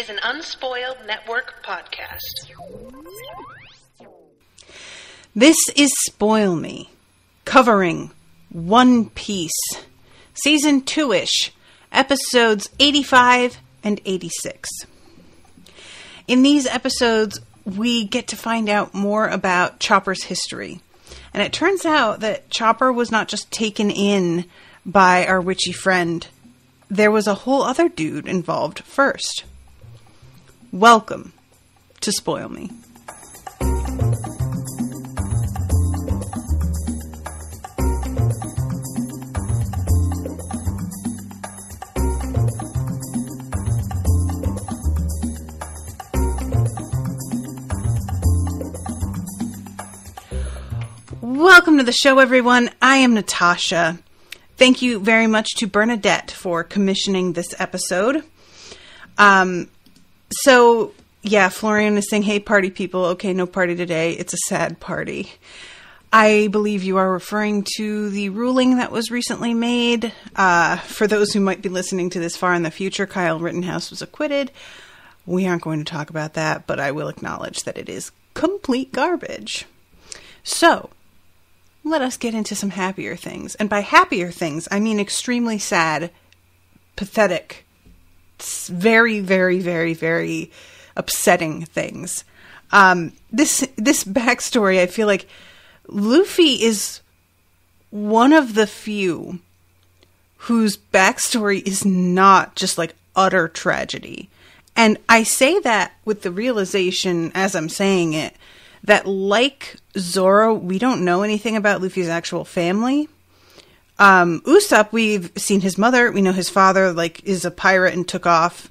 is an Unspoiled Network podcast. This is Spoil Me, covering One Piece, Season 2-ish, Episodes 85 and 86. In these episodes, we get to find out more about Chopper's history. And it turns out that Chopper was not just taken in by our witchy friend. There was a whole other dude involved first. Welcome to Spoil Me. Welcome to the show, everyone. I am Natasha. Thank you very much to Bernadette for commissioning this episode. So, Florian is saying, hey, party people. Okay, no party today. It's a sad party. I believe you are referring to the ruling that was recently made. For those who might be listening to this far in the future, Kyle Rittenhouse was acquitted. We aren't going to talk about that, but I will acknowledge that it is complete garbage. So, let us get into some happier things. And by happier things, I mean extremely sad, pathetic, very, very, very, very upsetting things. This backstory, I feel like Luffy is one of the few whose backstory is not just like utter tragedy. And I say that with the realization, as I'm saying it, that like Zoro, we don't know anything about Luffy's actual family. Usopp, we've seen his mother. We know his father, is a pirate and took off.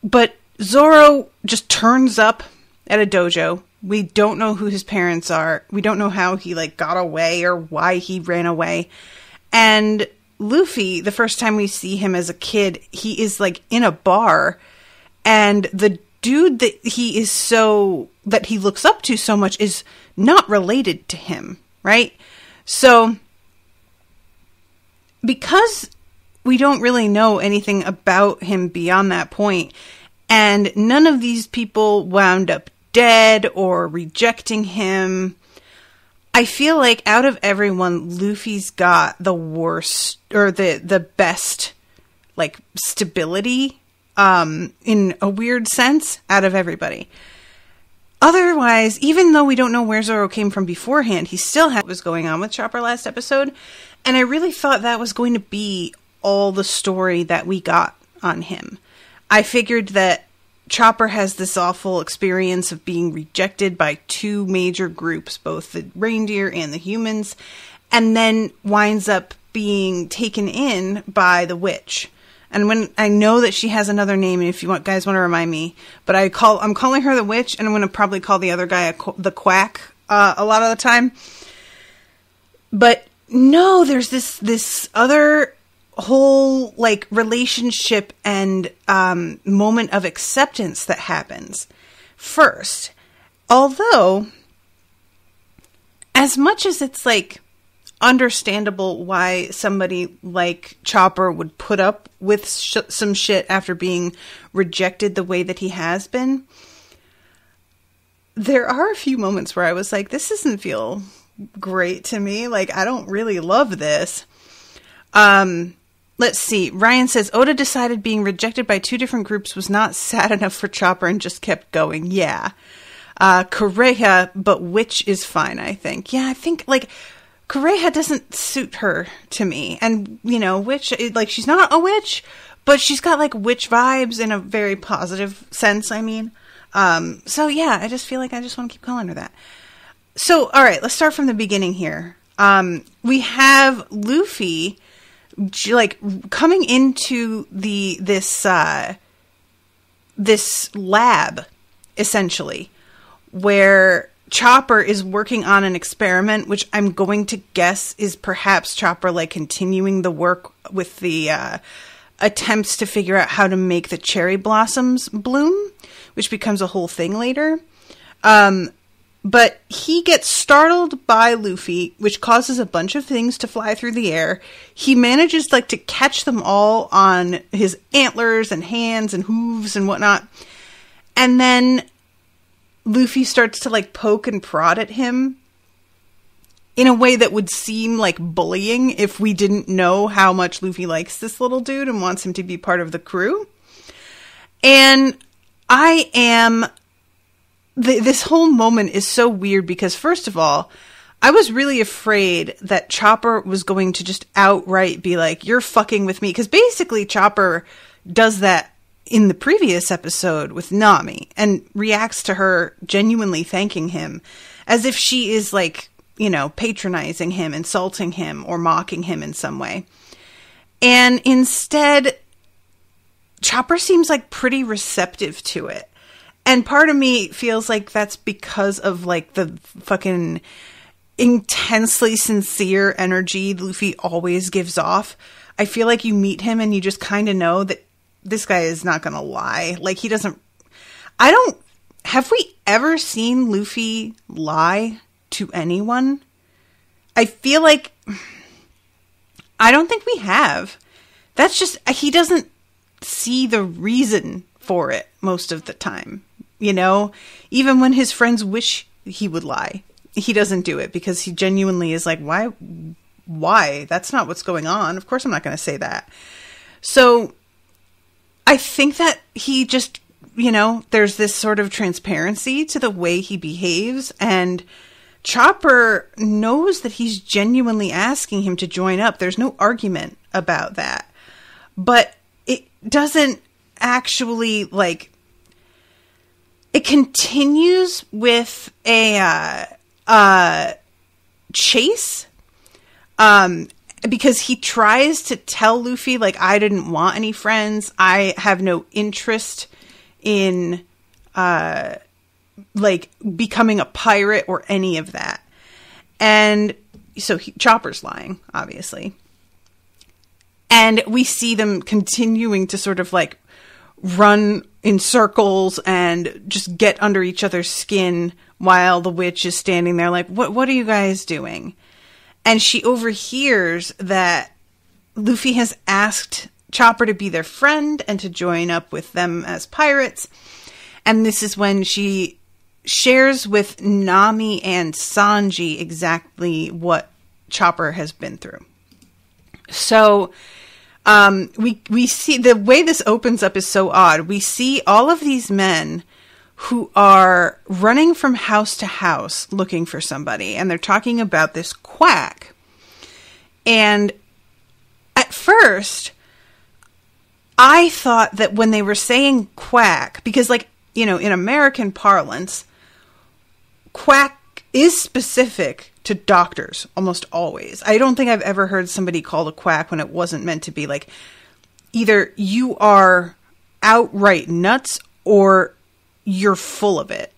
But Zoro just turns up at a dojo. We don't know who his parents are. We don't know how he, got away or why he ran away. And Luffy, the first time we see him as a kid, he is, in a bar. And the dude that he looks up to so much is not related to him, right? So, because we don't really know anything about him beyond that point, and none of these people wound up dead or rejecting him, I feel like out of everyone, Luffy's got the worst, or the best, stability, in a weird sense, out of everybody. Otherwise, even though we don't know where Zoro came from beforehand, he still had what was going on with Chopper last episode. And I really thought that was going to be all the story that we got on him. I figured that Chopper has this awful experience of being rejected by two major groups, both the reindeer and the humans, and then winds up being taken in by the witch. And when I know that she has another name, and if you guys want to remind me, but I'm calling her the witch, and I'm going to probably call the other guy the quack a lot of the time. But no, there's this other whole relationship and moment of acceptance that happens first. Although, as much as it's understandable why somebody like Chopper would put up with some shit after being rejected the way that he has been, there are a few moments where I was like, this doesn't feel great to me. I don't really love this. Let's see. Ryan says, Oda decided being rejected by two different groups was not sad enough for Chopper and just kept going. Yeah. Correa, but witch is fine, I think. Yeah, I think, Correa doesn't suit her to me. And, witch, she's not a witch, but she's got, witch vibes in a very positive sense, I mean. So, yeah, I just feel like I just want to keep calling her that. So, all right, let's start from the beginning here. We have Luffy, coming into this lab, essentially, where Chopper is working on an experiment, which I'm going to guess is perhaps Chopper continuing the work with the attempts to figure out how to make the cherry blossoms bloom, which becomes a whole thing later. But he gets startled by Luffy, which causes a bunch of things to fly through the air. He manages like to catch them all on his antlers and hands and hooves and whatnot. And then Luffy starts to like poke and prod at him in a way that would seem like bullying if we didn't know how much Luffy likes this little dude and wants him to be part of the crew. And this whole moment is so weird because, first of all, I was really afraid that Chopper was going to just outright be like, you're fucking with me. Because basically Chopper does that in the previous episode with Nami and reacts to her genuinely thanking him as if she is like, you know, patronizing him, insulting him, or mocking him in some way. And instead, Chopper seems like pretty receptive to it. And part of me feels like that's because of like the fucking intensely sincere energy Luffy always gives off. I feel like you meet him and you just kind of know that this guy is not going to lie. Like he doesn't, have we ever seen Luffy lie to anyone? I feel like, I don't think we have. That's just, he doesn't see the reason for it most of the time. You know, even when his friends wish he would lie, he doesn't do it because he genuinely is like, why? That's not what's going on. Of course I'm not going to say that. So I think that he just, you know, there's this sort of transparency to the way he behaves, and Chopper knows that he's genuinely asking him to join up. There's no argument about that, but it doesn't actually like, it continues with a chase, because he tries to tell Luffy, like, I didn't want any friends. I have no interest in, like, becoming a pirate or any of that. And so Chopper's lying, obviously. And we see them continuing to sort of, like, run in circles and just get under each other's skin while the witch is standing there like, what are you guys doing? And she overhears that Luffy has asked Chopper to be their friend and to join up with them as pirates. And this is when she shares with Nami and Sanji exactly what Chopper has been through. So we see the way this opens up is so odd. We see all of these men who are running from house to house looking for somebody, and they're talking about this quack. And at first, I thought that when they were saying quack, because like, you know, in American parlance, quack is specific to doctors almost always. I don't think I've ever heard somebody called a quack when it wasn't meant to be. Like, either you are outright nuts or you're full of it.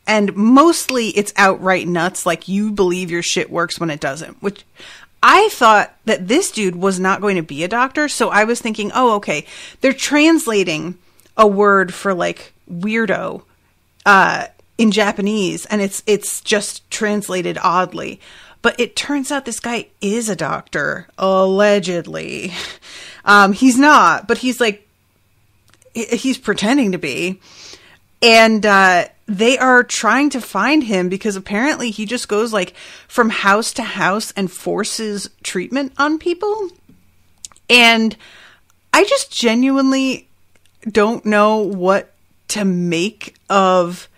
And mostly it's outright nuts, like you believe your shit works when it doesn't, which I thought that this dude was not going to be a doctor. So I was thinking, oh, okay, they're translating a word for like weirdo, in Japanese, and it's just translated oddly. But it turns out this guy is a doctor, allegedly. He's not, but he's like, he's pretending to be. And they are trying to find him because apparently he just goes like from house to house and forces treatment on people. And I just genuinely don't know what to make of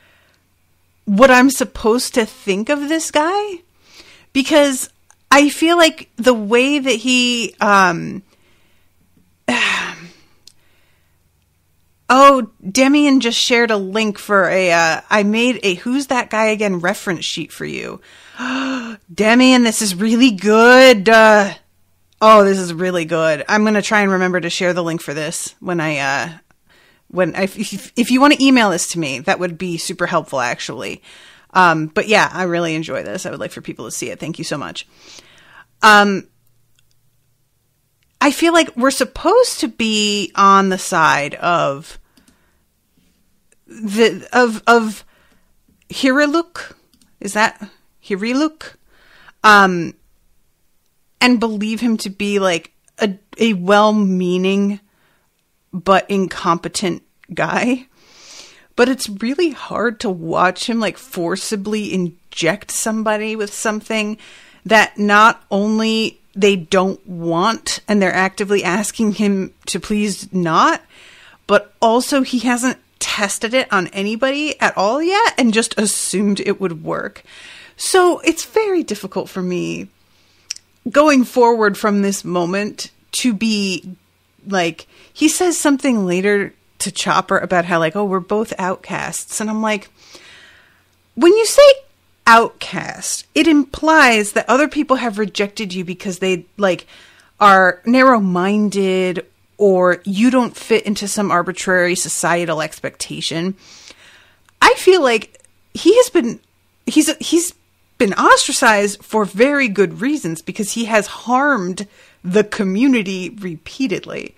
what I'm supposed to think of this guy, because I feel like the way that he, oh, Demian just shared a link for I made a Who's That Guy Again reference sheet for you. Demian, this is really good. This is really good. I'm going to try and remember to share the link for this if you want to email this to me, that would be super helpful, actually. But yeah, I really enjoy this. I would like for people to see it. Thank you so much. I feel like we're supposed to be on the side of Hiruluk, Is that Hiriluk? And believe him to be like a well-meaning but incompetent guy. But it's really hard to watch him like forcibly inject somebody with something that not only they don't want and they're actively asking him to please not, but also he hasn't tested it on anybody at all yet and just assumed it would work. So it's very difficult for me going forward from this moment to be like, he says something later to Chopper about how like, oh, we're both outcasts. And I'm like, when you say outcast, it implies that other people have rejected you because they like are narrow-minded or you don't fit into some arbitrary societal expectation. I feel like he's been ostracized for very good reasons because he has harmed the community repeatedly.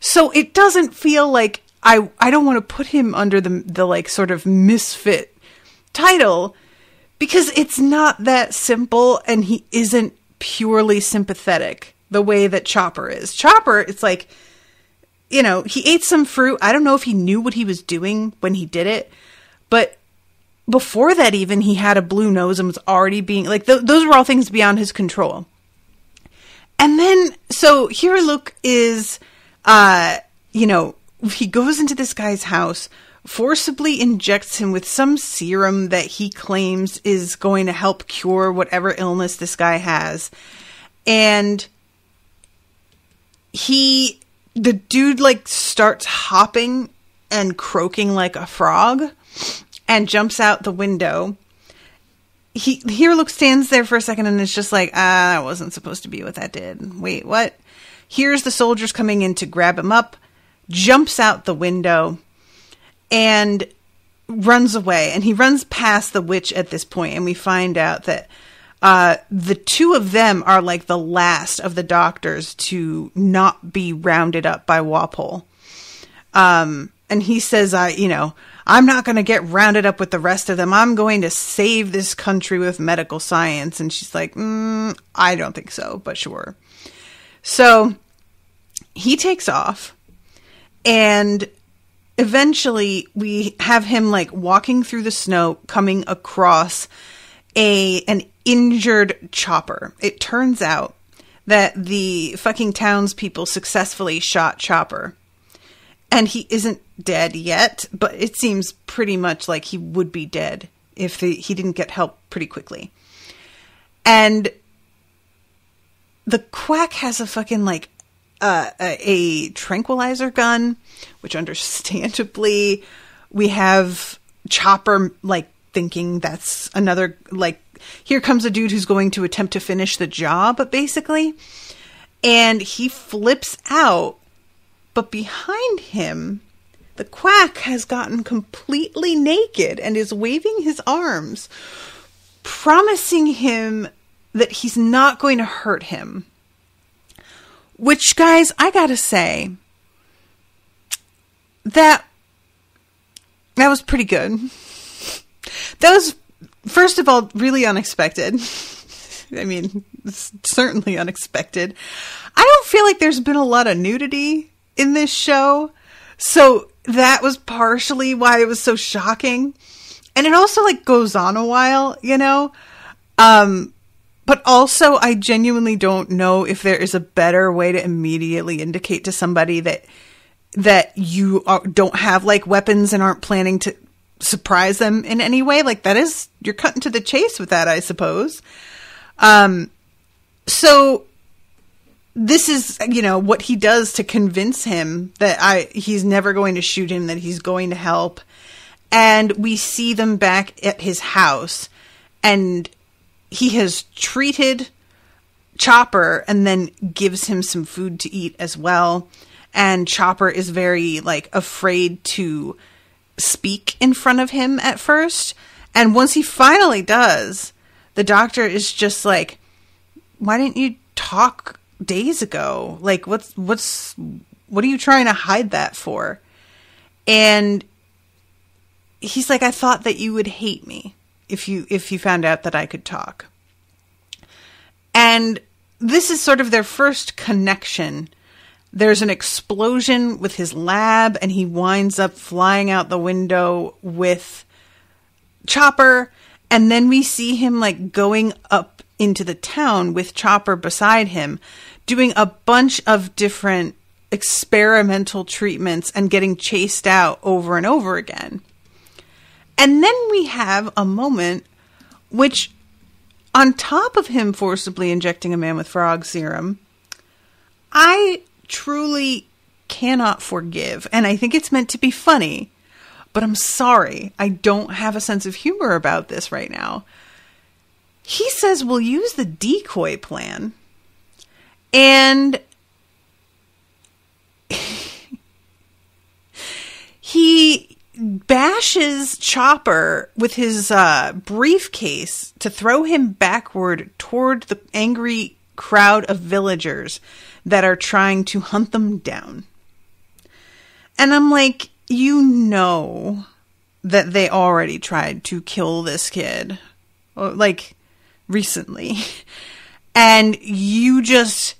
So it doesn't feel like I don't want to put him under the like sort of misfit title because it's not that simple and he isn't purely sympathetic the way that Chopper is. Chopper, it's like, you know, he ate some fruit. I don't know if he knew what he was doing when he did it, but before that even he had a blue nose and was already being like, those were all things beyond his control. And then, so Hiriluk is, you know, he goes into this guy's house, forcibly injects him with some serum that he claims is going to help cure whatever illness this guy has. And the dude like starts hopping and croaking like a frog and jumps out the window. Hiriluk stands there for a second and is just like, that wasn't supposed to be what that did. Wait, what? Here's the soldiers coming in to grab him up, jumps out the window, and runs away. And he runs past the witch at this point, and we find out that the two of them are like the last of the doctors to not be rounded up by Walpole. And he says, I'm not going to get rounded up with the rest of them. I'm going to save this country with medical science. And she's like, I don't think so, but sure. So he takes off, and eventually we have him like walking through the snow, coming across an injured Chopper. It turns out that the fucking townspeople successfully shot Chopper. And he isn't dead yet, but it seems pretty much like he would be dead if he didn't get help pretty quickly. And the quack has a fucking like a tranquilizer gun, which understandably we have Chopper like thinking that's another, like, here comes a dude who's going to attempt to finish the job, basically. And he flips out. But behind him, the quack has gotten completely naked and is waving his arms, promising him that he's not going to hurt him. Which, guys, I gotta say, that was pretty good. That was, first of all, really unexpected. I mean, it's certainly unexpected. I don't feel like there's been a lot of nudity in this show, so that was partially why it was so shocking. And it also like goes on a while, you know, but also I genuinely don't know if there is a better way to immediately indicate to somebody that you don't have like weapons and aren't planning to surprise them in any way. Like, that is, you're cutting to the chase with that, I suppose. So this is, you know, what he does to convince him that he's never going to shoot him, that he's going to help. And we see them back at his house, and he has treated Chopper and then gives him some food to eat as well. And Chopper is very like afraid to speak in front of him at first. And once he finally does, the doctor is just like, why didn't you talk days ago? Like, what are you trying to hide that for? And he's like, I thought that you would hate me. if you found out that I could talk. And this is sort of their first connection. There's an explosion with his lab, and he winds up flying out the window with Chopper. And then we see him like going up into the town with Chopper beside him, doing a bunch of different experimental treatments and getting chased out over and over again. And then we have a moment which, on top of him forcibly injecting a man with frog serum, I truly cannot forgive. And I think it's meant to be funny, but I'm sorry, I don't have a sense of humor about this right now. He says we'll use the decoy plan. And he bashes Chopper with his briefcase to throw him backward toward the angry crowd of villagers that are trying to hunt them down. And I'm like, you know that they already tried to kill this kid, like, recently. And you just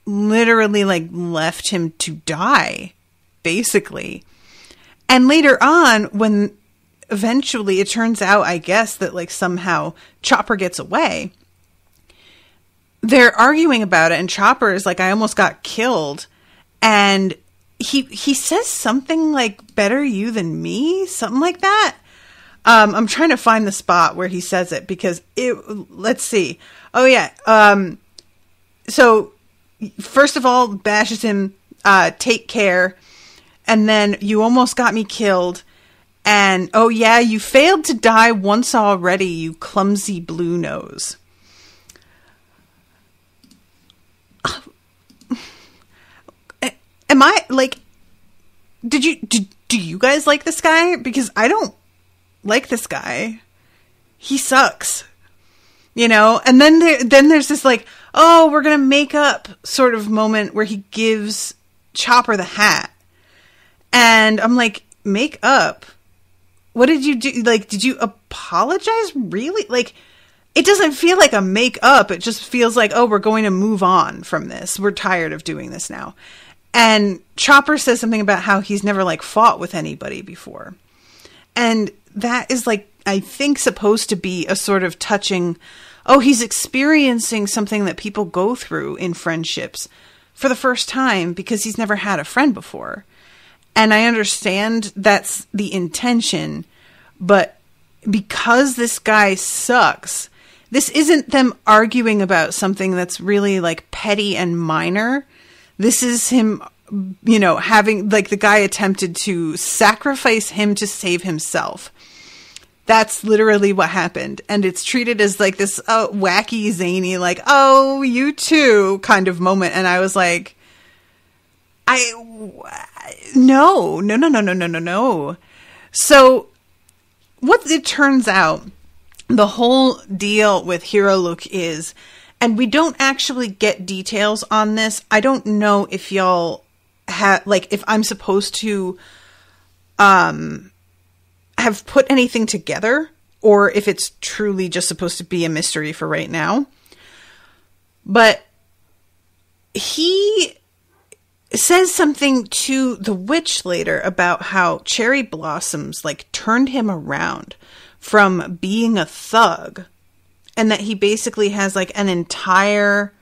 literally, like, left him to die, basically. And later on, when eventually it turns out, I guess, that, like, somehow Chopper gets away, they're arguing about it, and Chopper is like, I almost got killed. And he says something like, better you than me? Something like that. I'm trying to find the spot where he says it, because let's see. Oh, yeah. So, first of all, bashes him, take care. And then, you almost got me killed. And, oh yeah, you failed to die once already, you clumsy blue nose. Am I, like, do you guys like this guy? Because I don't like this guy. He sucks. You know? And then there's this, like, oh, we're gonna make up sort of moment where he gives Chopper the hat. And I'm like, make up? What did you do? Like, did you apologize? Really? Like, it doesn't feel like a make up. It just feels like, oh, we're going to move on from this. We're tired of doing this now. And Chopper says something about how he's never, like, fought with anybody before. And that is, like, I think supposed to be a sort of touching, oh, he's experiencing something that people go through in friendships for the first time because he's never had a friend before. And I understand that's the intention, but because this guy sucks, this isn't them arguing about something that's really, like, petty and minor. This is him, you know, having, like, the guy attempted to sacrifice him to save himself. That's literally what happened. And it's treated as, like, this wacky, zany, like, oh, you too kind of moment. And I was like, no. So what it turns out, the whole deal with Hero Look is, and we don't actually get details on this. I don't know if y'all have, like, if I'm supposed to have put anything together, or if it's truly just supposed to be a mystery for right now. But he says something to the witch later about how cherry blossoms, like, turned him around from being a thug, and that he basically has, like, an entire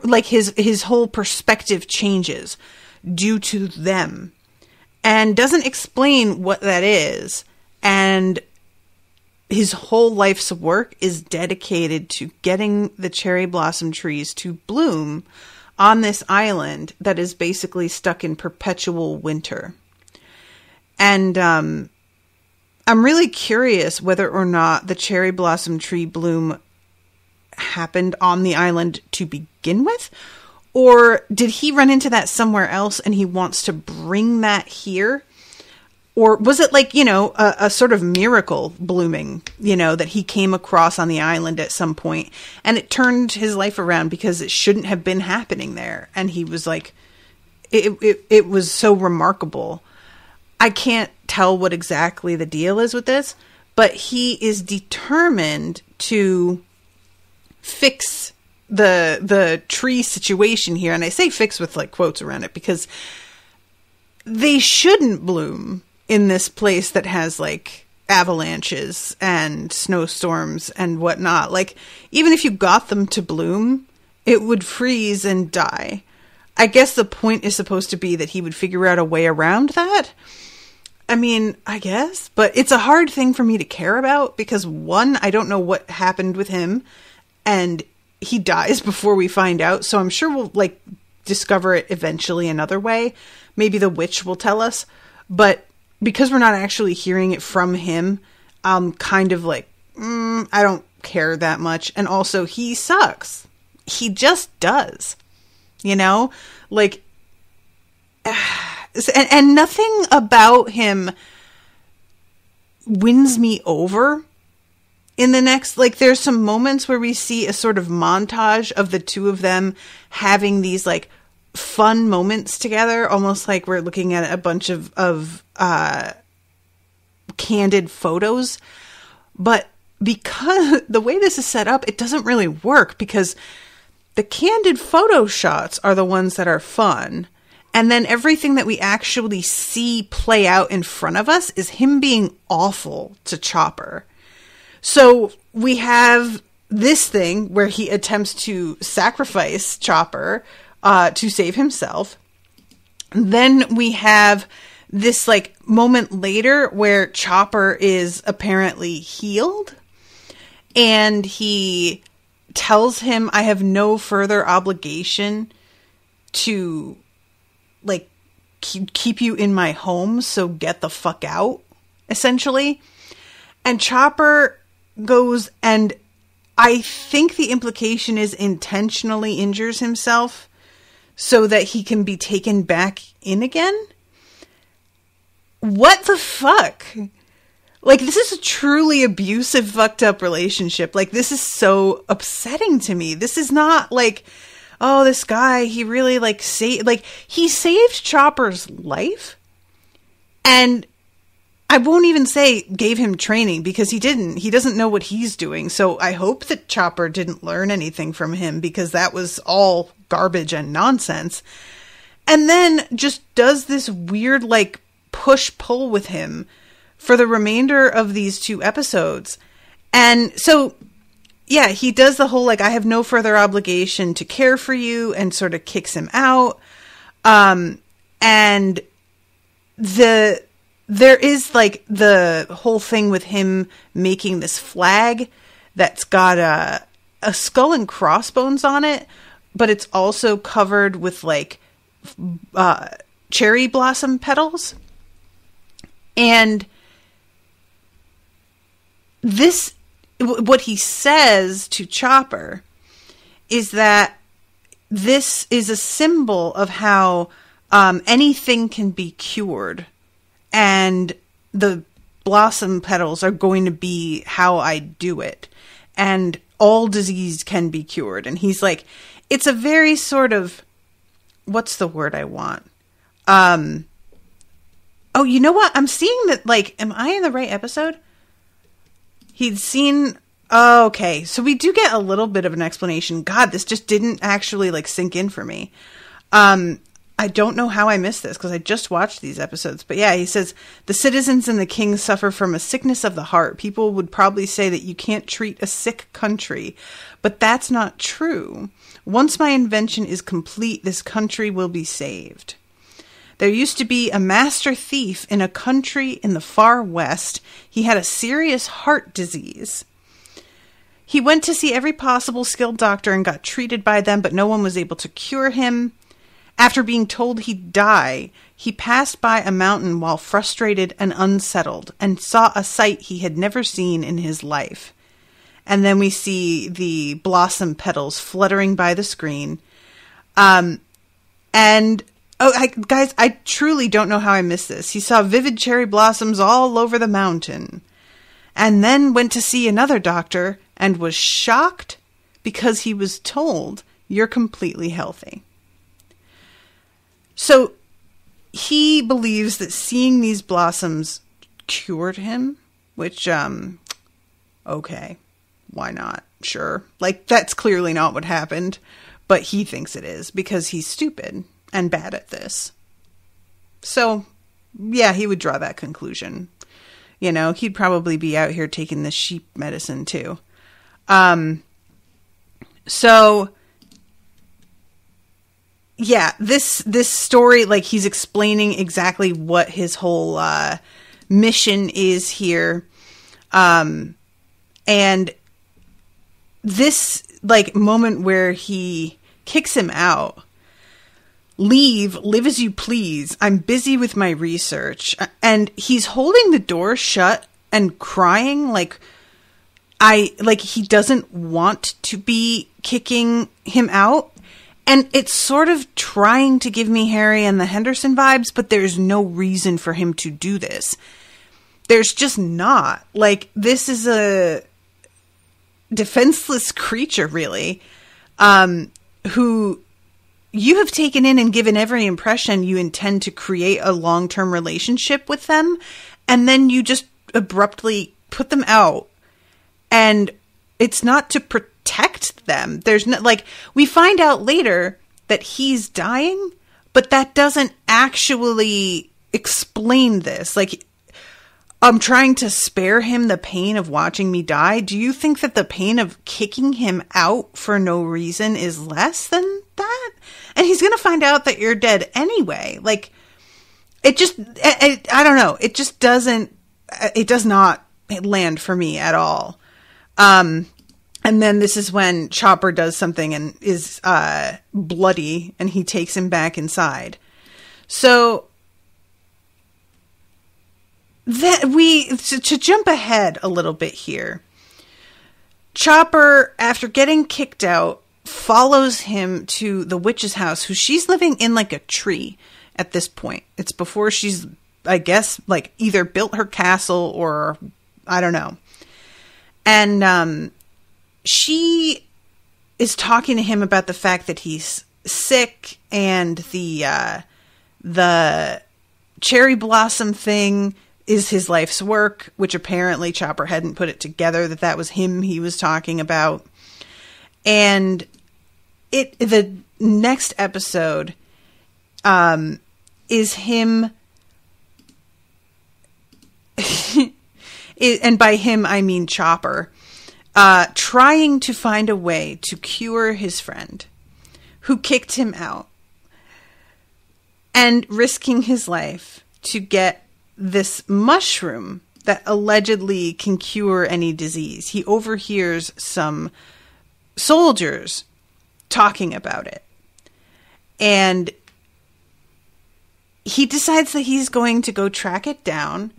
like his whole perspective changes due to them, and doesn't explain what that is. And his whole life's work is dedicated to getting the cherry blossom trees to bloom on this island that is basically stuck in perpetual winter. And I'm really curious whether or not the cherry blossom tree bloom happened on the island to begin with, or did he run into that somewhere else and he wants to bring that here? Or was it, like, you know, a sort of miracle blooming, you know, that he came across on the island at some point, and it turned his life around because it shouldn't have been happening there. And he was like, it was so remarkable. I can't tell what exactly the deal is with this, but he is determined to fix the tree situation here. And I say fix with like quotes around it because they shouldn't bloom in this place that has like avalanches and snowstorms and whatnot. Like, even if you got them to bloom, it would freeze and die. I guess the point is supposed to be that he would figure out a way around that. I mean, I guess, but it's a hard thing for me to care about because, one, I don't know what happened with him, and he dies before we find out, so I'm sure we'll, like, discover it eventually another way. Maybe the witch will tell us, but because we're not actually hearing it from him, I'm kind of like, I don't care that much, and also, he sucks. He just does, you know? Like, and nothing about him wins me over in the next, like, there's some moments where we see a sort of montage of the two of them having these, like, fun moments together, almost like we're looking at a bunch of candid photos. But because the way this is set up, it doesn't really work because the candid photo shots are the ones that are fun. And then everything that we actually see play out in front of us is him being awful to Chopper. So we have this thing where he attempts to sacrifice Chopper to save himself. Then we have this like moment later where Chopper is apparently healed. And he tells him, I have no further obligation to like keep you in my home, so get the fuck out, essentially. And Chopper goes, and I think the implication is intentionally injures himself so that he can be taken back in again. What the fuck? Like, this is a truly abusive, fucked up relationship. Like, this is so upsetting to me. This is not like, oh, this guy, he really like he saved Chopper's life. And I won't even say gave him training because he didn't. He doesn't know what he's doing. So I hope that Chopper didn't learn anything from him because that was all garbage and nonsense. And then just does this weird like push-pull with him for the remainder of these 2 episodes. And so, yeah, he does the whole, like, I have no further obligation to care for you, and sort of kicks him out. And there is, like, the whole thing with him making this flag that's got a skull and crossbones on it, but it's also covered with, like, cherry blossom petals. And this, what he says to Chopper is that this is a symbol of how anything can be cured, and the blossom petals are going to be how I do it, and all disease can be cured. And he's like, it's a very sort of, what's the word I want? Oh, you know what? I'm seeing that, like, am I in the right episode? He'd seen... Oh, okay, so we do get a little bit of an explanation. God, this just didn't actually, like, sink in for me. I don't know how I missed this, because I just watched these episodes. But yeah, he says, the citizens and the king suffer from a sickness of the heart. People would probably say that you can't treat a sick country. But that's not true. Once my invention is complete, this country will be saved. There used to be a master thief in a country in the far west. He had a serious heart disease. He went to see every possible skilled doctor and got treated by them, but no one was able to cure him. After being told he'd die, he passed by a mountain while frustrated and unsettled and saw a sight he had never seen in his life. And then we see the blossom petals fluttering by the screen. Guys, I truly don't know how I missed this. He saw vivid cherry blossoms all over the mountain. And then went to see another doctor and was shocked because he was told, you're completely healthy. So he believes that seeing these blossoms cured him, which, okay, why not? Sure. Like, that's clearly not what happened, but he thinks it is because he's stupid and bad at this. So, yeah, he would draw that conclusion. You know, he'd probably be out here taking the sheep medicine too. So, yeah, this story, like, he's explaining exactly what his whole mission is here. And this, like, moment where he kicks him out, live as you please. I'm busy with my research. And he's holding the door shut and crying like he doesn't want to be kicking him out. And it's sort of trying to give me Harry and the Henderson vibes, but there's no reason for him to do this. There's just not. Like, this is a defenseless creature, really, who you have taken in and given every impression you intend to create a long-term relationship with them, and then you just abruptly put them out. And it's not to protect them. There's no, like, we find out later that he's dying, but that doesn't actually explain this. Like, I'm trying to spare him the pain of watching me die. Do you think that the pain of kicking him out for no reason is less than that? And he's going to find out that you're dead anyway. Like, it just, I don't know. It just doesn't, it does not land for me at all. And then this is when Chopper does something and is bloody, and he takes him back inside. So that to jump ahead a little bit here, Chopper, after getting kicked out, follows him to the witch's house, who she's living in like a tree at this point. It's before she's, I guess, like either built her castle or I don't know. And she is talking to him about the fact that he's sick, and the cherry blossom thing is his life's work, which apparently Chopper hadn't put it together that was him he was talking about. And the next episode is him, and by him I mean Chopper, trying to find a way to cure his friend who kicked him out, and risking his life to get this mushroom that allegedly can cure any disease. He overhears some soldiers talking about it, and he decides that he's going to go track it down.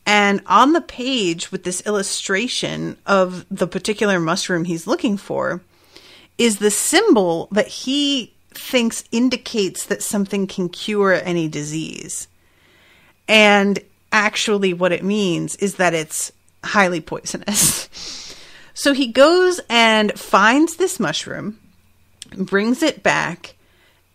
And on the page with this illustration of the particular mushroom he's looking for is the symbol that he thinks indicates that something can cure any disease. And actually what it means is that it's highly poisonous. So he goes and finds this mushroom, brings it back,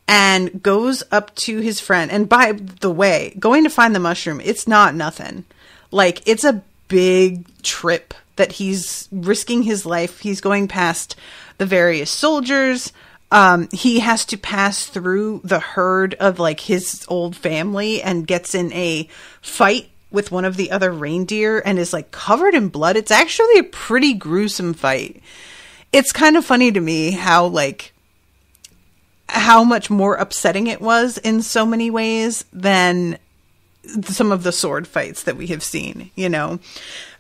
and goes up to his friend. And by the way, going to find the mushroom, it's not nothing. Like, it's a big trip that he's risking his life. He's going past the various soldiers. He has to pass through the herd of, like, his old family and gets in a fight with one of the other reindeer and is, like, covered in blood. It's actually a pretty gruesome fight. It's kind of funny to me how much more upsetting it was in so many ways than some of the sword fights that we have seen, you know.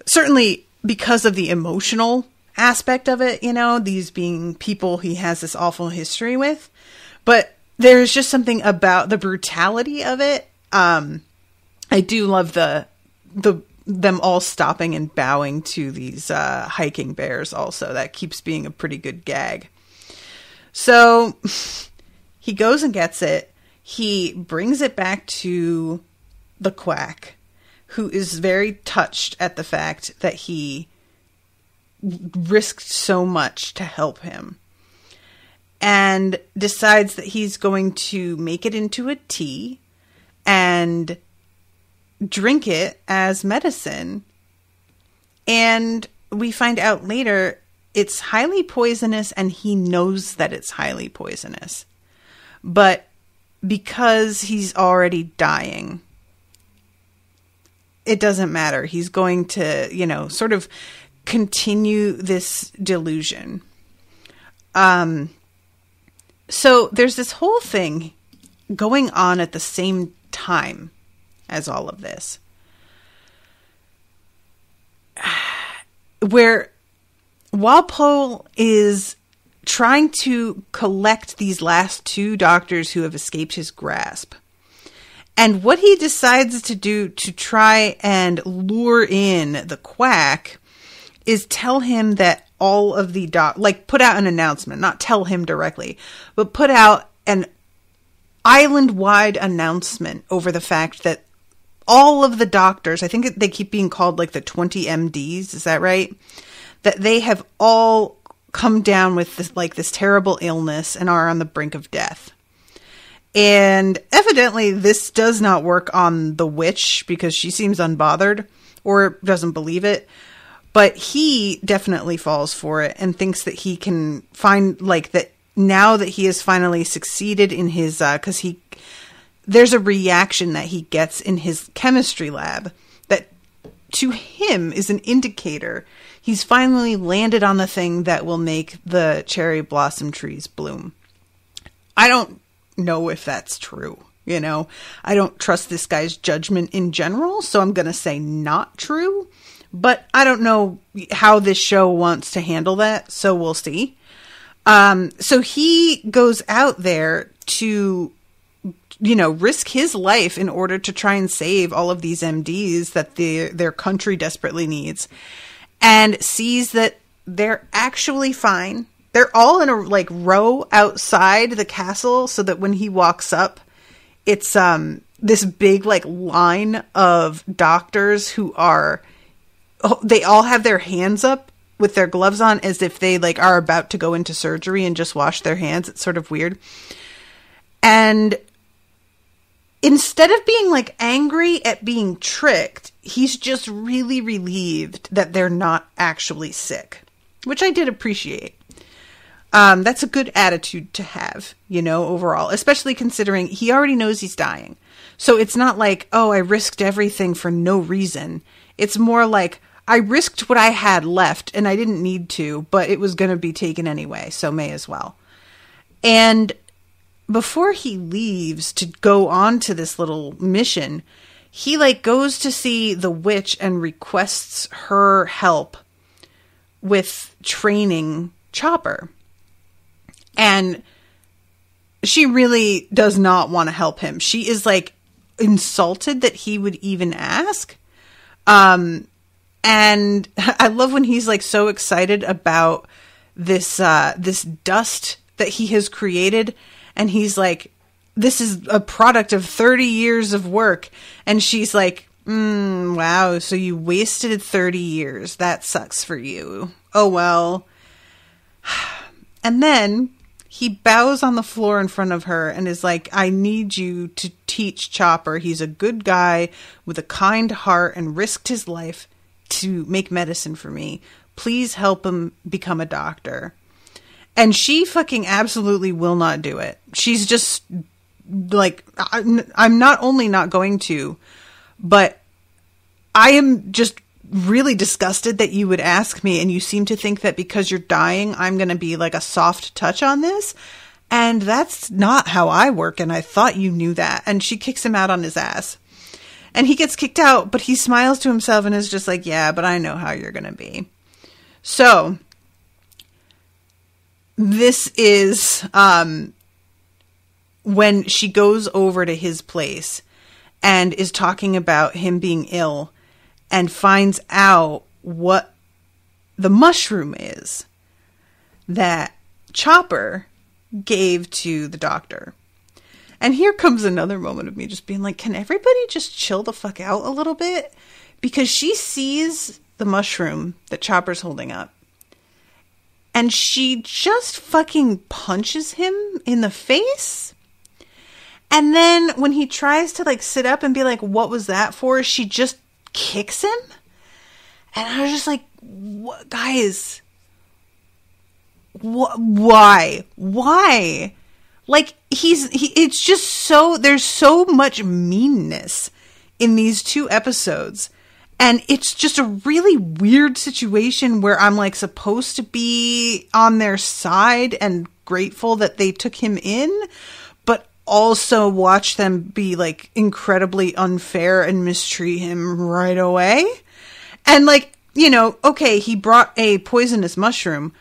Certainly because of the emotional aspect of it, you know, these being people he has this awful history with. But there's just something about the brutality of it. I do love them all stopping and bowing to these hiking bears also. That keeps being a pretty good gag. So he goes and gets it. He brings it back to the quack, who is very touched at the fact that he risked so much to help him, and decides that he's going to make it into a tea and drink it as medicine. And we find out later it's highly poisonous, and he knows that it's highly poisonous. But because he's already dying, it doesn't matter. He's going to, sort of continue this delusion. So there's this whole thing going on at the same time as all of this, where Walpole is trying to collect these last two doctors who have escaped his grasp. And what he decides to do to try and lure in the quack is tell him that all of the put out an announcement, not tell him directly, but put out an island-wide announcement over the fact that all of the doctors, I think they keep being called like the 20 MDs, is that right? That they have all come down with this terrible illness and are on the brink of death. And evidently this does not work on the witch because she seems unbothered or doesn't believe it. But he definitely falls for it and thinks that he can find that now that he has finally succeeded in his, there's a reaction that he gets in his chemistry lab that to him is an indicator he's finally landed on the thing that will make the cherry blossom trees bloom. I don't know if that's true. I don't trust this guy's judgment in general, so I'm going to say not true. But I don't know how this show wants to handle that, so we'll see. So he goes out there to, risk his life in order to try and save all of these MDs that their country desperately needs, and sees that they're actually fine. They're all in a row outside the castle, so that when he walks up, it's this big line of doctors who they all have their hands up with their gloves on as if they are about to go into surgery and just wash their hands. It's sort of weird. And instead of being angry at being tricked, he's just really relieved that they're not actually sick, which I did appreciate. That's a good attitude to have, overall, especially considering he already knows he's dying. So it's not I risked everything for no reason. It's more I risked what I had left and I didn't need to, but it was going to be taken anyway, so may as well. And before he leaves to go on to this little mission, he goes to see the witch and requests her help with training Chopper. And she really does not want to help him. She is insulted that he would even ask. And I love when he's so excited about this dust that he has created. And he's this is a product of 30 years of work. And she's wow, so you wasted 30 years. That sucks for you. Oh, well. And then he bows on the floor in front of her and is I need you to teach Chopper. He's a good guy with a kind heart and risked his life to make medicine for me. Please help him become a doctor. And she fucking absolutely will not do it. She's just I'm not only not going to, but I am just really disgusted that you would ask me, and you seem to think that because you're dying, I'm going to be a soft touch on this. And that's not how I work, and I thought you knew that. And she kicks him out on his ass. And he gets kicked out, but he smiles to himself and is just yeah, but I know how you're going to be. So this is when she goes over to his place and is talking about him being ill and finds out what the mushroom is that Chopper gave to the doctor. And here comes another moment of me just being can everybody just chill the fuck out a little bit? Because she sees the mushroom that Chopper's holding up, and she just fucking punches him in the face. And then when he tries to like sit up and be like, what was that for? She just kicks him. And I was just like, what, guys, why? Like it's just so, there's so much meanness in these 2 episodes. And it's just a really weird situation where I'm like supposed to be on their side and grateful that they took him in, but also watch them be like incredibly unfair and mistreat him right away. And like, you know, okay, he brought a poisonous mushroom,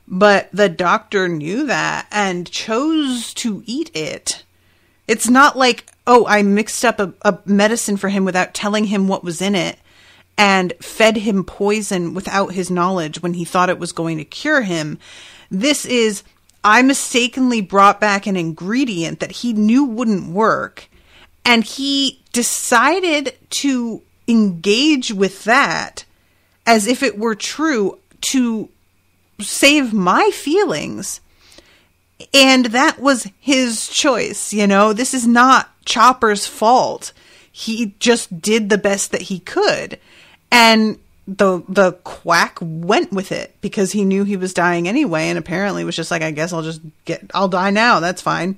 but the doctor knew that and chose to eat it. It's not like, oh, I mixed up a medicine for him without telling him what was in it and fed him poison without his knowledge when he thought it was going to cure him. This is, I mistakenly brought back an ingredient that he knew wouldn't work, and he decided to engage with that as if it were true to save my feelings. And that was his choice, you know? This is not Chopper's fault. He just did the best that he could. And the quack went with it because he knew he was dying anyway, and apparently was just like, I guess I'll die now. That's fine.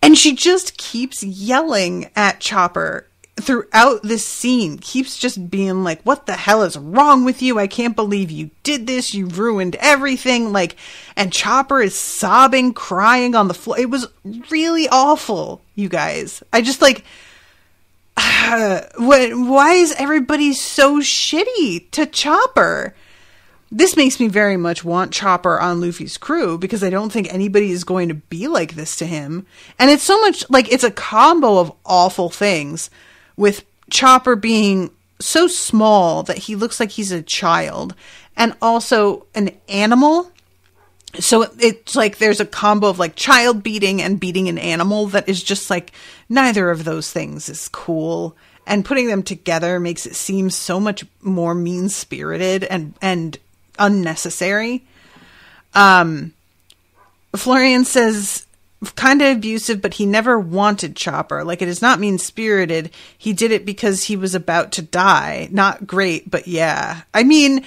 And she just keeps yelling at Chopper throughout this scene, keeps just being like, what the hell is wrong with you? I can't believe you did this. You ruined everything. Like, and Chopper is sobbing, crying on the floor. It was really awful, you guys. I just like, why is everybody so shitty to Chopper? This makes me very much want Chopper on Luffy's crew, because I don't think anybody is going to be like this to him. And it's so much like, it's a combo of awful things, with Chopper being so small that he looks like he's a child, and also an animal. So it's like there's a combo of like child beating and beating an animal that is just like, neither of those things is cool. And putting them together makes it seem so much more mean-spirited and unnecessary. Florian says, kind of abusive, but he never wanted Chopper. Like, it is not mean-spirited. He did it because he was about to die. Not great, but yeah. I mean,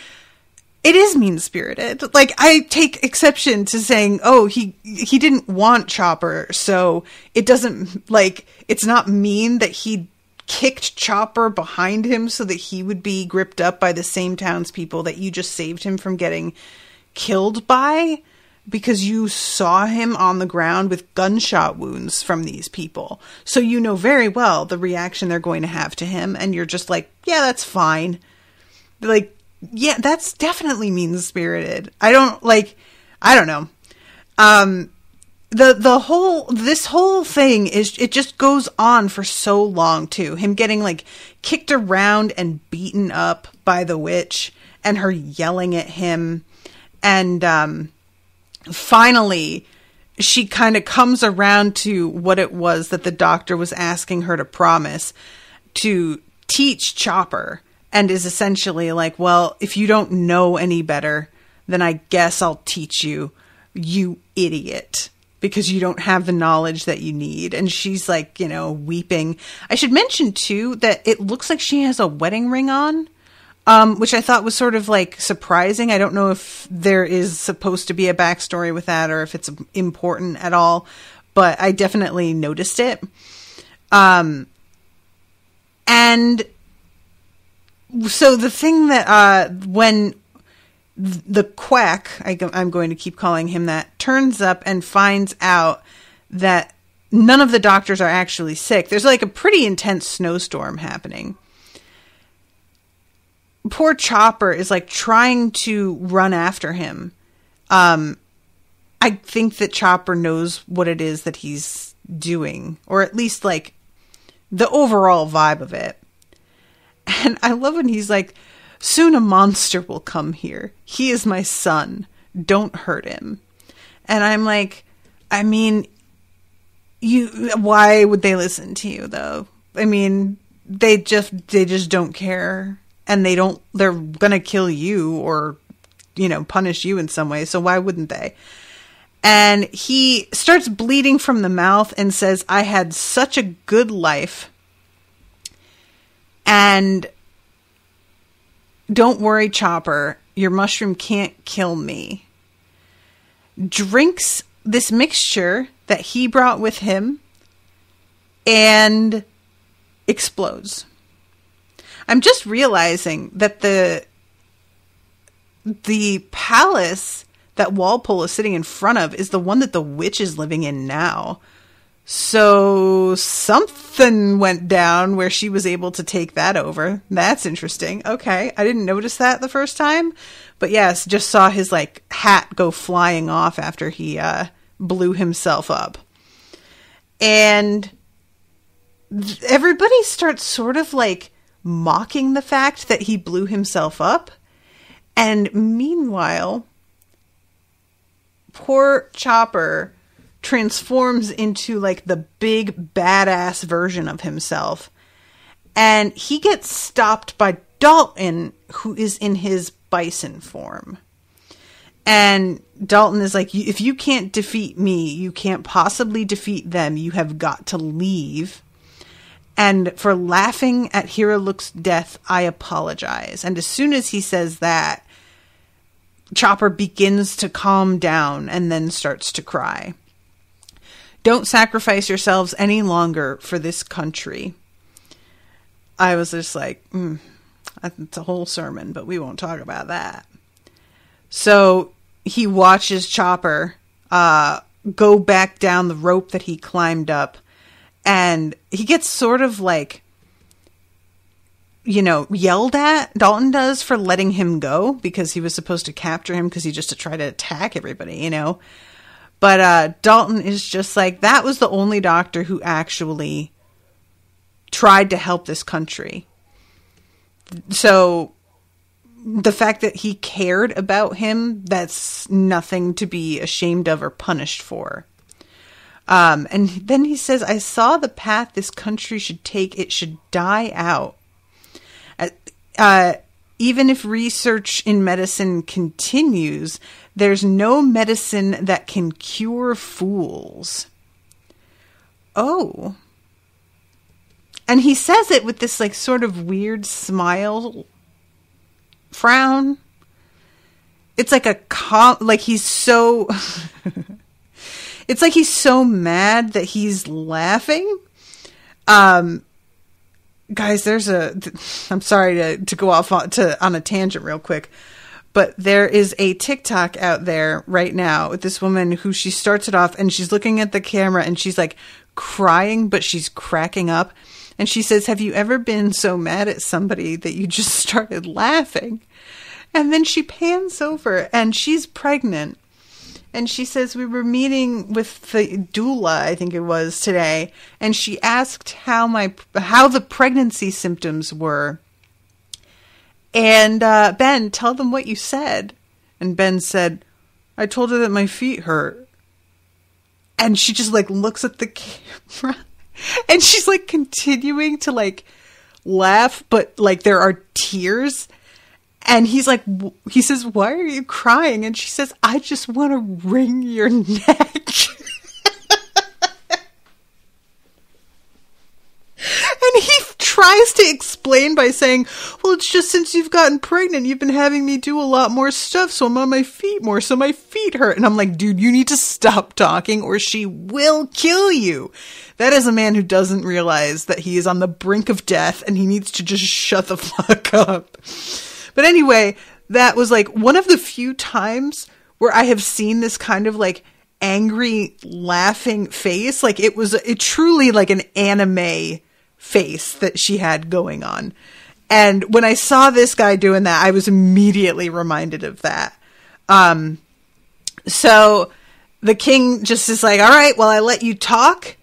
it is mean-spirited. Like, I take exception to saying, oh, he didn't want Chopper, so it doesn't, like, it's not mean that he kicked Chopper behind him so that he would be gripped up by the same townspeople that you just saved him from getting killed by, because you saw him on the ground with gunshot wounds from these people. So you know very well the reaction they're going to have to him, and you're just like, yeah, that's fine. Like, yeah, that's definitely mean-spirited. I don't know. This whole thing is, it just goes on for so long too. Him getting like kicked around and beaten up by the witch, and her yelling at him. And, finally she kind of comes around to what it was that the doctor was asking her to promise to teach Chopper, and is essentially like, well, if you don't know any better, then I guess I'll teach you, you idiot, because you don't have the knowledge that you need. And she's like, you know, weeping. I should mention too that it looks like she has a wedding ring on, which I thought was sort of like surprising. I don't know if there is supposed to be a backstory with that, or if it's important at all, but I definitely noticed it. And so the thing that, when the quack, I'm going to keep calling him that, turns up and finds out that none of the doctors are actually sick. There's like a pretty intense snowstorm happening. Poor Chopper is like trying to run after him. I think that Chopper knows what it is that he's doing, or at least like the overall vibe of it. And I love when he's like, soon a monster will come here. He is my son. Don't hurt him. And I'm like, I mean, why would they listen to you though? I mean, they just don't care. And they're going to kill you, or, you know, punish you in some way. So why wouldn't they? And he starts bleeding from the mouth and says, I had such a good life. And don't worry, Chopper, your mushroom can't kill me. Drinks this mixture that he brought with him and explodes. I'm just realizing that the palace that Walpole is sitting in front of is the one that the witch is living in now. So something went down where she was able to take that over. That's interesting. Okay. I didn't notice that the first time, but yes, just saw his like hat go flying off after he blew himself up. And everybody starts sort of like mocking the fact that he blew himself up. And meanwhile, poor Chopper transforms into like the big badass version of himself. And he gets stopped by Dalton, who is in his bison form. And Dalton is like, if you can't defeat me, you can't possibly defeat them. You have got to leave. And for laughing at Hero Look's death, I apologize. And as soon as he says that, Chopper begins to calm down and then starts to cry. Don't sacrifice yourselves any longer for this country. I was just like, it's a whole sermon, but we won't talk about that. So he watches Chopper go back down the rope that he climbed up. And he gets sort of like, yelled at, Dalton does, for letting him go because he was supposed to capture him because he just tried to attack everybody, But Dalton is just like, that was the only doctor who actually tried to help this country. So the fact that he cared about him, that's nothing to be ashamed of or punished for. And then he says, I saw the path this country should take. It should die out. Even if research in medicine continues, there's no medicine that can cure fools. Oh. And he says it with this like sort of weird smile frown. It's like like he's so it's like he's so mad that he's laughing. Guys, I'm sorry to go off on a tangent real quick, but there is a TikTok out there right now with this woman who she starts it off and she's looking at the camera and she's like crying, but she's cracking up. And she says, have you ever been so mad at somebody that you just started laughing? And then she pans over and she's pregnant. And she says, we were meeting with the doula, I think it was, today. And she asked how the pregnancy symptoms were. And Ben, tell them what you said. And Ben said, I told her that my feet hurt. And she just like looks at the camera. And she's like continuing to like laugh, but like there are tears. And he's like, he says, why are you crying? And she says, I just want to wring your neck. And he tries to explain by saying, well, it's just since you've gotten pregnant, you've been having me do a lot more stuff. So I'm on my feet more. So my feet hurt. And I'm like, dude, you need to stop talking or she will kill you. That is a man who doesn't realize that he is on the brink of death and he needs to just shut the fuck up. But anyway, that was like one of the few times where I have seen this kind of like angry laughing face. Like it truly like an anime face that she had going on. And when I saw this guy doing that, I was immediately reminded of that. So the king just is like, all right, well, I let you talk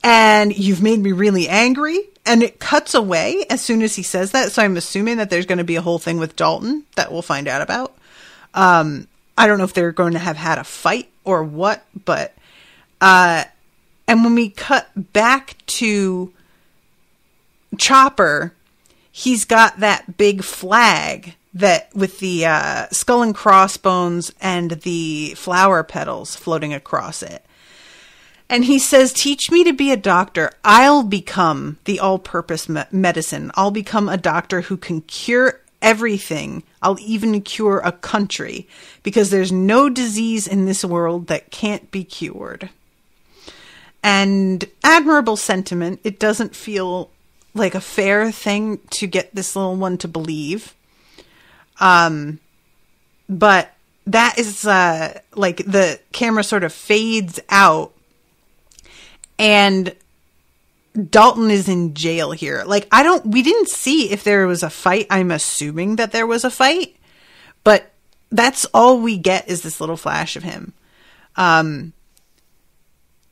and you've made me really angry. And it cuts away as soon as he says that. So I'm assuming that there's going to be a whole thing with Dalton that we'll find out about. I don't know if they're going to have had a fight or what, but, and when we cut back to Chopper, he's got that big flag that with the skull and crossbones and the flower petals floating across it. And he says, teach me to be a doctor. I'll become the all-purpose medicine. I'll become a doctor who can cure everything. I'll even cure a country, because there's no disease in this world that can't be cured. And admirable sentiment. It doesn't feel like a fair thing to get this little one to believe. But that is, like the camera sort of fades out and Dalton is in jail here. Like, we didn't see if there was a fight. I'm assuming that there was a fight, but that's all we get is this little flash of him. And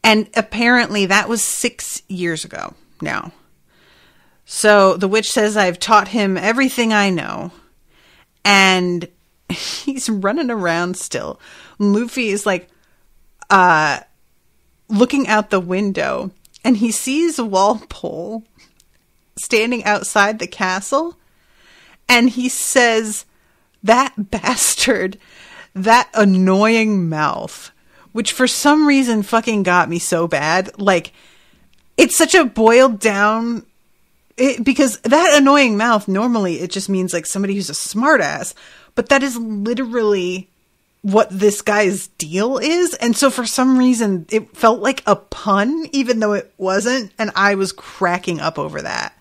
apparently that was 6 years ago now. So the witch says, I've taught him everything I know. And he's running around still. Luffy is like, looking out the window, and he sees Walpole standing outside the castle. And he says, that bastard, that annoying mouth, which for some reason fucking got me so bad. Like, it's such a boiled down, because that annoying mouth, normally it just means like somebody who's a smartass, but that is literally what this guy's deal is. And so for some reason it felt like a pun, even though it wasn't. And I was cracking up over that.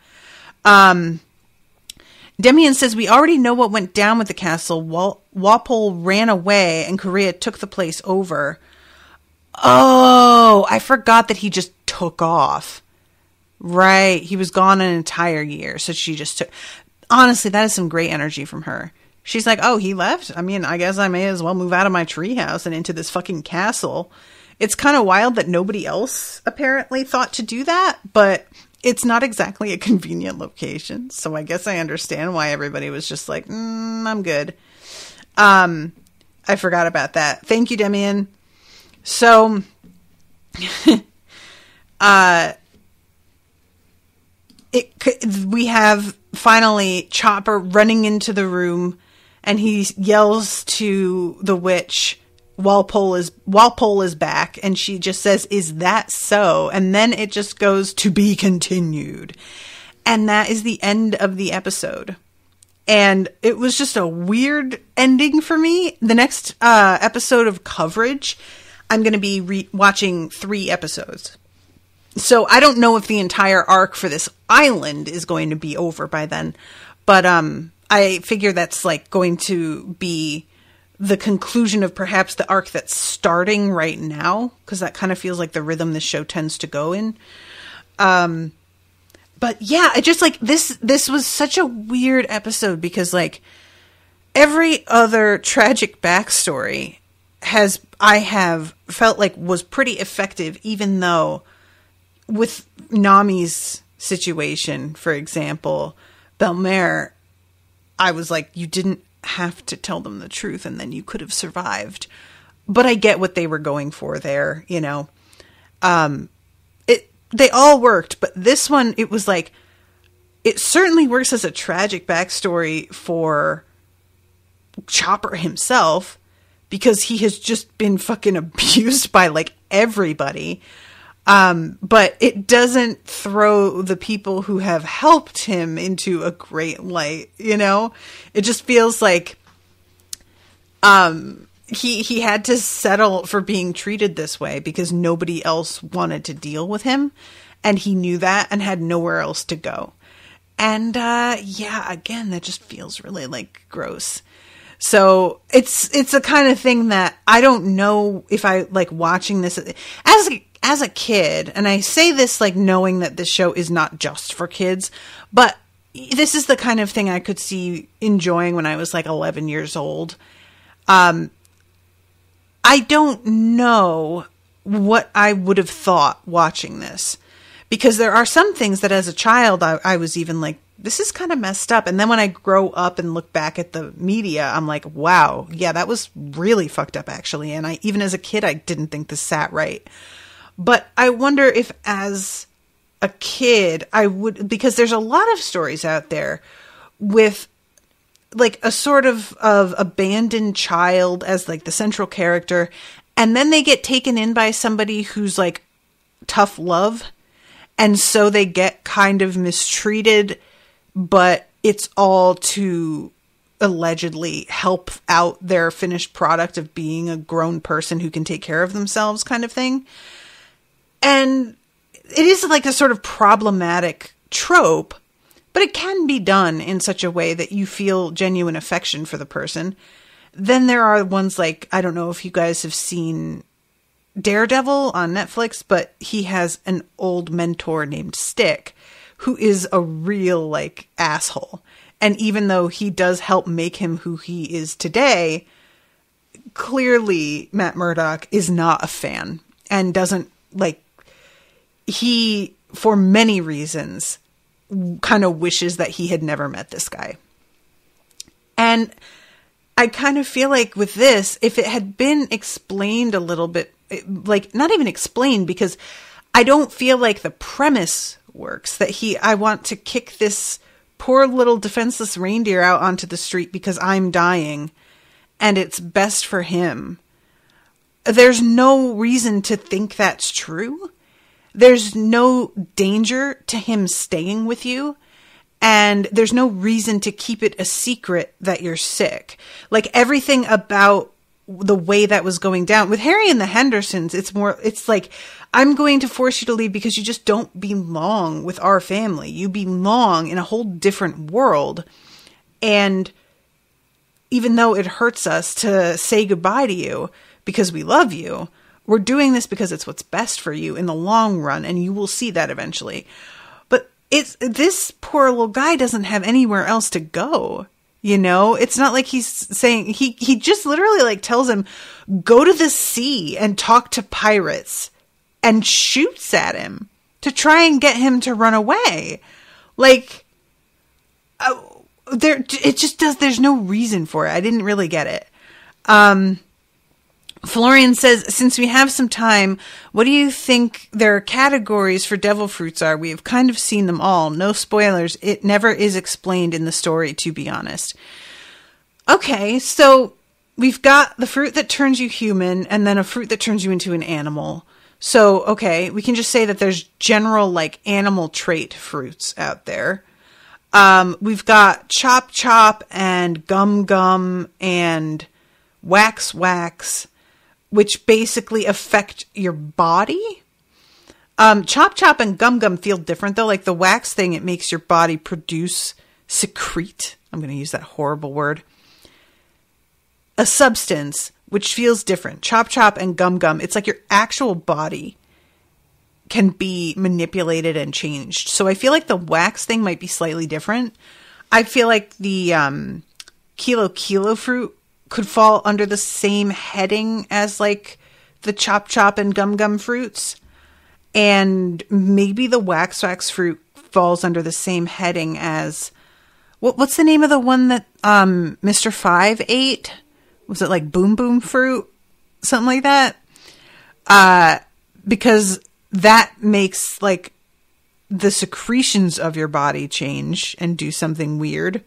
Demian says, we already know what went down with the castle. Walpole ran away and Korea took the place over. Oh, I forgot that he just took off. Right. He was gone an entire year. So she just took, honestly, that is some great energy from her. She's like, oh, he left? I mean, I guess I may as well move out of my treehouse and into this fucking castle. It's kind of wild that nobody else apparently thought to do that, but it's not exactly a convenient location. So I guess I understand why everybody was just like, I'm good. I forgot about that. Thank you, Demian. So, we have finally Chopper running into the room, and he yells to the witch, Walpole is back, and she just says, is that so? And then it just goes to be continued. And that is the end of the episode. And it was just a weird ending for me. The next episode of coverage, I'm going to be watching 3 episodes. So I don't know if the entire arc for this island is going to be over by then. But I figure that's like going to be the conclusion of perhaps the arc that's starting right now, because that kind of feels like the rhythm this show tends to go in. But yeah, I just like this was such a weird episode, because like every other tragic backstory I have felt like was pretty effective, even though with Nami's situation, for example, Belmer, I was like, you didn't have to tell them the truth and then you could have survived. But I get what they were going for there, you know. They all worked, but this one, it was like, it certainly works as a tragic backstory for Chopper himself, because he has just been fucking abused by like everybody. But it doesn't throw the people who have helped him into a great light, you know? It just feels like he had to settle for being treated this way because nobody else wanted to deal with him, and he knew that and had nowhere else to go. And yeah, again, that just feels really like gross. So it's a kind of thing that I don't know if I like watching this as a kid, and I say this like knowing that this show is not just for kids, but this is the kind of thing I could see enjoying when I was like 11 years old. I don't know what I would have thought watching this, because there are some things that as a child I was even like, this is kind of messed up. And then when I grow up and look back at the media, I'm like, wow, yeah, that was really fucked up actually. And even as a kid, I didn't think this sat right. But I wonder if as a kid I would, because there's a lot of stories out there with like a sort of abandoned child as like the central character. And then they get taken in by somebody who's like tough love. And so they get kind of mistreated, but it's all to allegedly help out their finished product of being a grown person who can take care of themselves kind of thing. And it is like a sort of problematic trope, but it can be done in such a way that you feel genuine affection for the person. Then there are ones like, I don't know if you guys have seen Daredevil on Netflix, but he has an old mentor named Stick, who is a real like asshole. And even though he does help make him who he is today, clearly Matt Murdock is not a fan and doesn't like, he, for many reasons, kind of wishes that he had never met this guy. And I kind of feel like with this, if it had been explained a little bit, like not even explained, because I don't feel like the premise works, that I want to kick this poor little defenseless reindeer out onto the street because I'm dying and it's best for him. There's no reason to think that's true. There's no danger to him staying with you. And there's no reason to keep it a secret that you're sick. Like everything about the way that was going down with Harry and the Hendersons, it's like, I'm going to force you to leave because you just don't belong with our family. You belong in a whole different world. And even though it hurts us to say goodbye to you because we love you, we're doing this because it's what's best for you in the long run, and you will see that eventually. But this poor little guy doesn't have anywhere else to go. You know, it's not like he's saying, he just literally like tells him, go to the sea and talk to pirates, and shoots at him to try and get him to run away. Like, there's no reason for it. I didn't really get it. Florian says, since we have some time, what do you think their categories for devil fruits are? We have kind of seen them all. No spoilers. It never is explained in the story, to be honest. Okay, so we've got the fruit that turns you human and then a fruit that turns you into an animal. So, okay, we can just say that there's general like animal trait fruits out there. We've got Chop Chop and Gum Gum and Wax Wax, which basically affect your body. Chop Chop and Gum Gum feel different though. Like the wax thing, it makes your body secrete. I'm going to use that horrible word. A substance, which feels different. Chop Chop and Gum Gum, it's like your actual body can be manipulated and changed. So I feel like the wax thing might be slightly different. I feel like the Kilo fruit could fall under the same heading as like the Chop Chop and Gum Gum fruits. And maybe the Wax Wax fruit falls under the same heading as, what's the name of the one that Mr. Five ate? Was it like Boom Boom fruit? Something like that? Because that makes like the secretions of your body change and do something weird.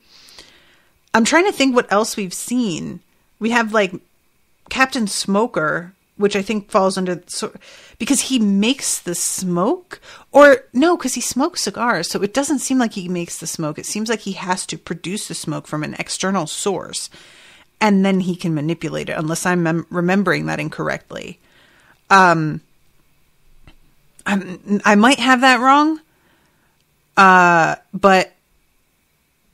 I'm trying to think what else we've seen. We have like Captain Smoker, which I think falls under, because he makes the smoke, or no, because he smokes cigars. So it doesn't seem like he makes the smoke. It seems like he has to produce the smoke from an external source, and then he can manipulate it, unless I'm remembering that incorrectly. I might have that wrong, but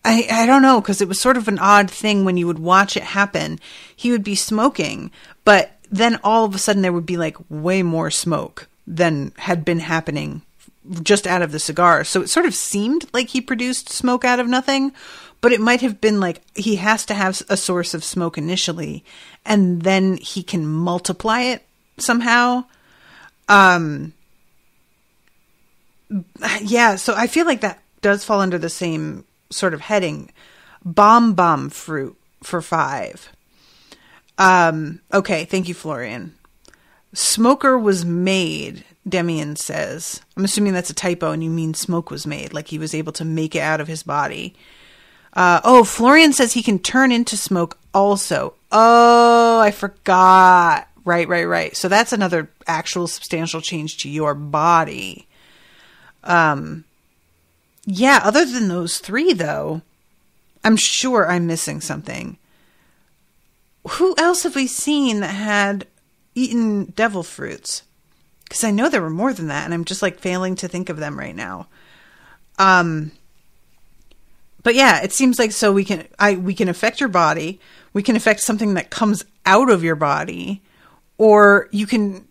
I don't know, because it was sort of an odd thing when you would watch it happen. He would be smoking, but then all of a sudden there would be like way more smoke than had been happening just out of the cigar. So it sort of seemed like he produced smoke out of nothing, but it might have been like he has to have a source of smoke initially, and then he can multiply it somehow. Yeah, so I feel like that does fall under the same sort of heading. Bomb fruit for 5. Okay, thank you, Florian. Smoker was made, Demian says. I'm assuming that's a typo and you mean smoke was made, like he was able to make it out of his body. Florian says he can turn into smoke also. Oh, I forgot. Right. So that's another actual substantial change to your body. Yeah, other than those three, though, I'm sure I'm missing something. Who else have we seen that had eaten devil fruits? Because I know there were more than that, and I'm just like failing to think of them right now. But yeah, it seems like we can affect your body. We can affect something that comes out of your body, or you can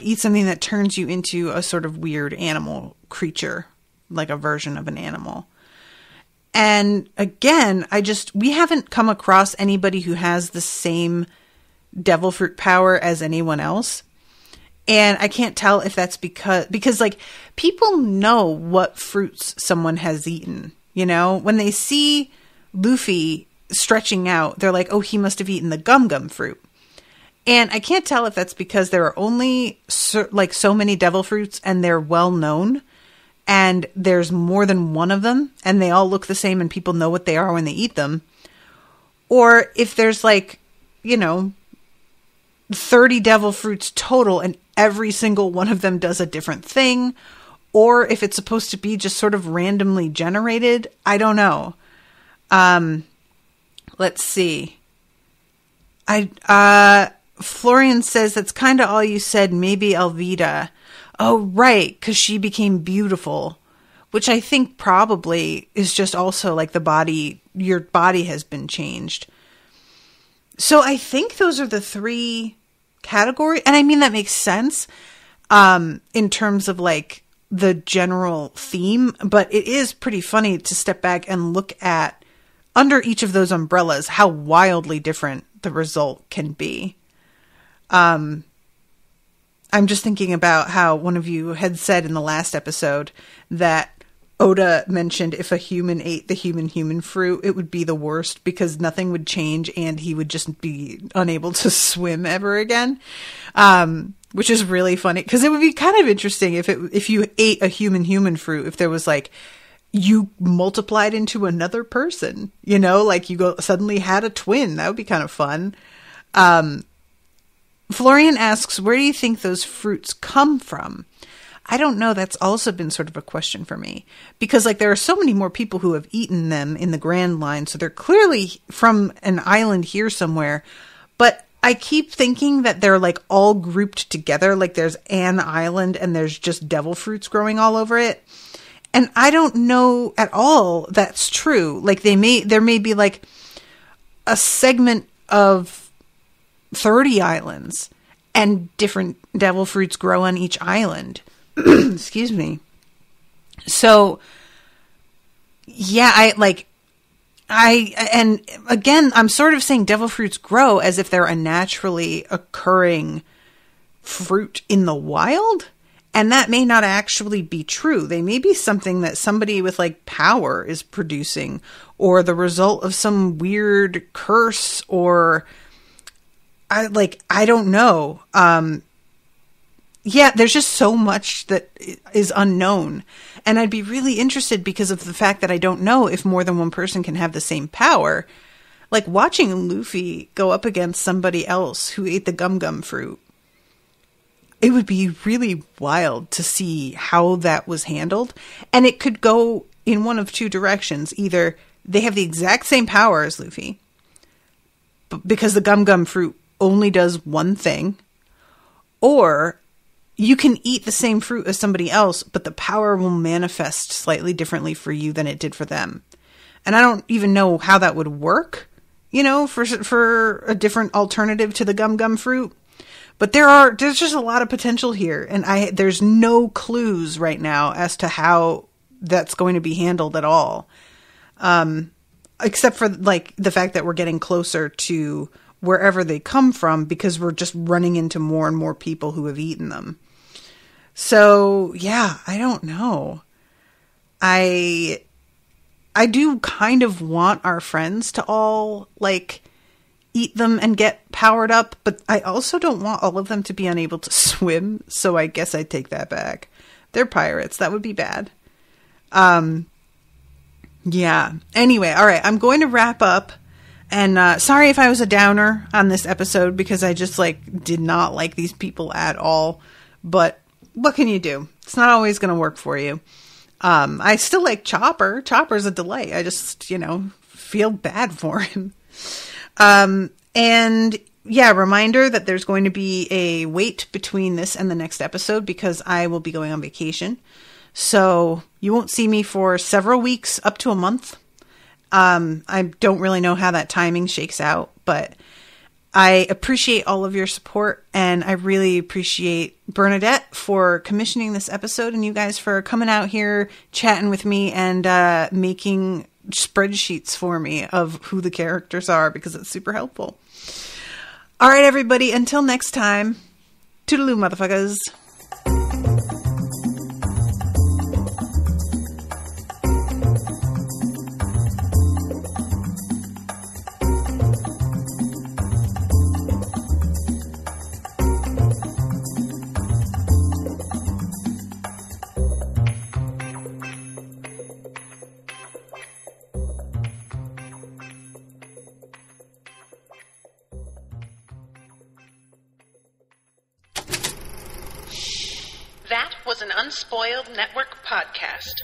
eat something that turns you into a sort of weird animal creature, like a version of an animal. And again, we haven't come across anybody who has the same devil fruit power as anyone else. And I can't tell if that's because like people know what fruits someone has eaten, you know, when they see Luffy stretching out, they're like, oh, he must have eaten the gum fruit. And I can't tell if that's because there are only so many devil fruits and they're well known and there's more than one of them and they all look the same and people know what they are when they eat them. Or if there's 30 devil fruits total and every single one of them does a different thing. Or if it's supposed to be just sort of randomly generated. I don't know. Let's see. Florian says that's kind of all you said. Maybe Alvida. Oh, right. Because she became beautiful, which I think probably is just also like your body has been changed. So I think those are the three categories. And I mean, that makes sense in terms of like the general theme, but it is pretty funny to step back and look at under each of those umbrellas, how wildly different the result can be. I'm just thinking about how one of you had said in the last episode that Oda mentioned if a human ate the human fruit, it would be the worst because nothing would change and he would just be unable to swim ever again. Which is really funny because it would be kind of interesting if you ate a human fruit, if there was like, you multiplied into another person, you know, like you suddenly had a twin. That would be kind of fun. Florian asks, where do you think those fruits come from? I don't know. That's also been sort of a question for me because like there are so many more people who have eaten them in the Grand Line. So they're clearly from an island here somewhere, but I keep thinking that they're like all grouped together. Like there's an island and there's just devil fruits growing all over it. And I don't know at all that's true. Like there may be like a segment of 30 islands and different devil fruits grow on each island. Excuse me. So yeah, and again, I'm sort of saying devil fruits grow as if they're a naturally occurring fruit in the wild. And that may not actually be true. They may be something that somebody with like power is producing or the result of some weird curse or I don't know. Yeah, there's just so much that is unknown. And I'd be really interested because of the fact that I don't know if more than one person can have the same power. Like watching Luffy go up against somebody else who ate the gum fruit. It would be really wild to see how that was handled. And it could go in one of two directions. Either they have the exact same power as Luffy, but because the gum fruit only does one thing, or you can eat the same fruit as somebody else, but the power will manifest slightly differently for you than it did for them. And I don't even know how that would work, you know, for a different alternative to the gum fruit. But there's just a lot of potential here, and there's no clues right now as to how that's going to be handled at all. Except for like the fact that we're getting closer to wherever they come from because we're just running into more and more people who have eaten them. So yeah, I don't know. I do kind of want our friends to all like eat them and get powered up, but I also don't want all of them to be unable to swim. So I guess I take that back. They're pirates. That would be bad. Yeah. Anyway, all right. I'm going to wrap up. And sorry if I was a downer on this episode because I just did not like these people at all. But what can you do? It's not always going to work for you. I still like Chopper. Chopper's a delight. I just, feel bad for him. And yeah, reminder that there's going to be a wait between this and the next episode because I will be going on vacation. So you won't see me for several weeks, up to a month. I don't really know how that timing shakes out, but I appreciate all of your support, and I really appreciate Bernadette for commissioning this episode and you guys for coming out here, chatting with me, and making spreadsheets for me of who the characters are because it's super helpful. All right, everybody, until next time, toodaloo, motherfuckers. That was an Unspoiled Network podcast.